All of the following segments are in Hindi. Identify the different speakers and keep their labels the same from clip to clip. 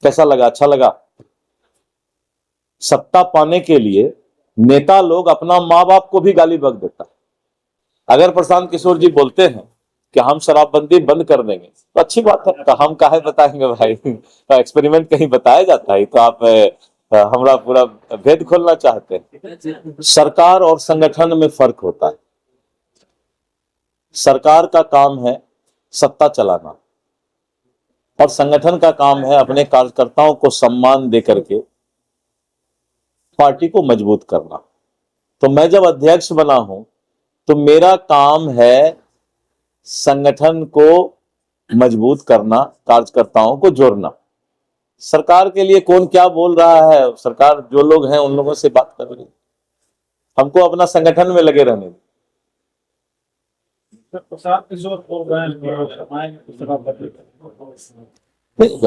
Speaker 1: कैसा लगा? अच्छा लगा? सत्ता पाने के लिए नेता लोग अपना माँ बाप को भी गाली बक देता है। अगर प्रशांत किशोर जी बोलते हैं कि हम शराबबंदी बंद कर देंगे तो अच्छी बात है, तो हम काहे बताएंगे भाई? तो एक्सपेरिमेंट कहीं बताया जाता है तो आप हमारा पूरा भेद खोलना चाहते हैं। सरकार और संगठन में फर्क होता है। सरकार का काम है सत्ता चलाना और संगठन का काम है अपने कार्यकर्ताओं को सम्मान देकर के पार्टी को मजबूत करना। तो मैं जब अध्यक्ष बना हूं तो मेरा काम है संगठन को मजबूत करना, कार्यकर्ताओं को जोड़ना। सरकार के लिए कौन क्या बोल रहा है, सरकार जो लोग हैं उन लोगों से बात कर रही है, हमको अपना संगठन में लगे रहने।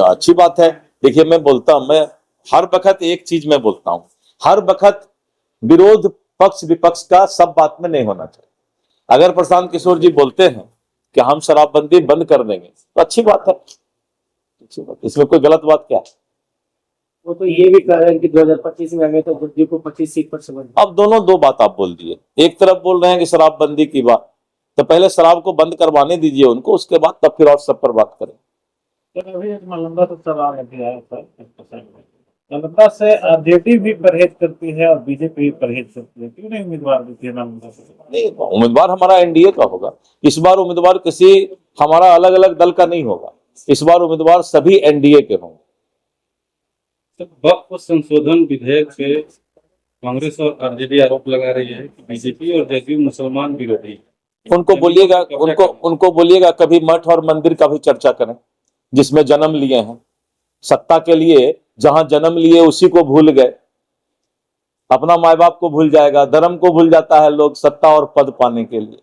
Speaker 1: अच्छी बात है। देखिए मैं बोलता हूं, मैं हर वक्त एक चीज मैं बोलता हूं, हर वक्त विरोध पक्ष विपक्ष का सब बात में नहीं होना चाहिए। अगर प्रशांत किशोर जी बोलते हैं कि हम शराबबंदी बंद कर देंगे तो अच्छी बात है, इसमें कोई गलत बात क्या है?
Speaker 2: वो तो ये भी कह रहे हैं कि 2025 में हमें तो गुर्जी को 25 सीट पर समझ।
Speaker 1: अब दोनों दो बात आप बोल दिए। एक तरफ बोल रहे हैं कि शराबबंदी की बात, तो पहले शराब को बंद करवाने दीजिए उनको, उसके बाद तब फिर और सब पर बात करें।
Speaker 2: तो अभी नालंदा तो सवाल है सर, नालंदा से आरजेडी भी परहेज करती है और बीजेपी भी परहेज करती है, क्यों नहीं उम्मीदवार देती है नालंदा से?
Speaker 1: नहीं, उम्मीदवार हमारा एनडीए का होगा इस बार। उम्मीदवार किसी हमारा अलग अलग दल का नहीं होगा इस बार, उम्मीदवार सभी एनडीए के होंगे।
Speaker 3: वक्फ संशोधन विधेयक से कांग्रेस और आरजेडी आरोप लगा रही है कि बीजेपी और जदयू मुसलमान विरोधी।
Speaker 1: उनको बोलिएगा कभी मठ और मंदिर का भी चर्चा करें जिसमें जन्म लिए हैं। सत्ता के लिए जहां जन्म लिए उसी को भूल गए, अपना माँ बाप को भूल जाएगा, धर्म को भूल जाता है लोग सत्ता और पद पाने के लिए।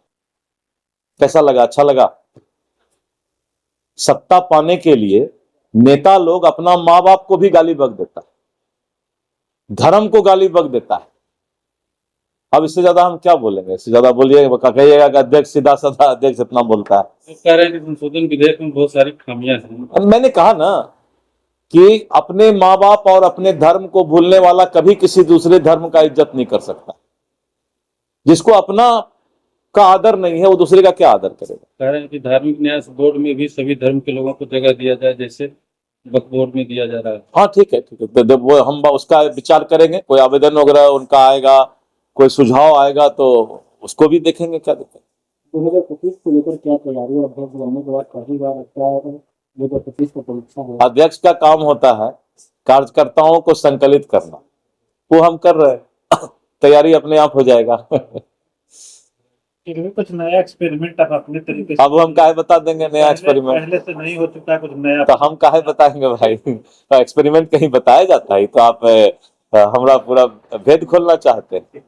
Speaker 1: कैसा लगा? अच्छा लगा? सत्ता पाने के लिए नेता लोग अपना माँ बाप को भी गाली बक देता है, धर्म को गाली बक देता है। अब इससे ज्यादा हम क्या बोलेंगे? इससे ज्यादा बोलिएगा कहिएगा कि अध्यक्ष सीधा साधा अध्यक्ष इतना बोलता है।
Speaker 3: कह रहे हैं कि संशोधन विधेयक में बहुत सारी खामियां हैं।
Speaker 1: मैंने कहा ना कि अपने माँ बाप और अपने धर्म को भूलने वाला कभी किसी दूसरे धर्म का इज्जत नहीं कर सकता। जिसको अपना का आदर नहीं है वो दूसरे का क्या आदर करेगा?
Speaker 3: कह रहे हैं कि धार्मिक न्यास बोर्ड में भी सभी धर्म के लोगों को जगह दिया जाए, जैसे वक्फ बोर्ड में दिया जा रहा है।
Speaker 1: हाँ ठीक है, ठीक है, तो वो हम उसका विचार करेंगे। कोई आवेदन वगैरह उनका आएगा, कोई सुझाव आएगा तो उसको भी देखेंगे क्या देखेंगे।
Speaker 2: 2025 को लेकर क्या तैयारी? अध्यक्ष बनने के बाद पहली बार क्या है 2025 को परीक्षा है?
Speaker 1: अध्यक्ष का काम होता है कार्यकर्ताओं को संकलित करना, वो हम कर रहे हैं। तैयारी अपने आप हो जाएगा।
Speaker 2: कुछ नया एक्सपेरिमेंट आप अपने तरीके से,
Speaker 1: अब हम काहे बता देंगे नया एक्सपेरिमेंट?
Speaker 2: पहले से नहीं हो चुका है कुछ नया,
Speaker 1: तो हम काहे बताएंगे भाई? तो एक्सपेरिमेंट कहीं बताया जाता है तो आप हमारा पूरा भेद खोलना चाहते हैं।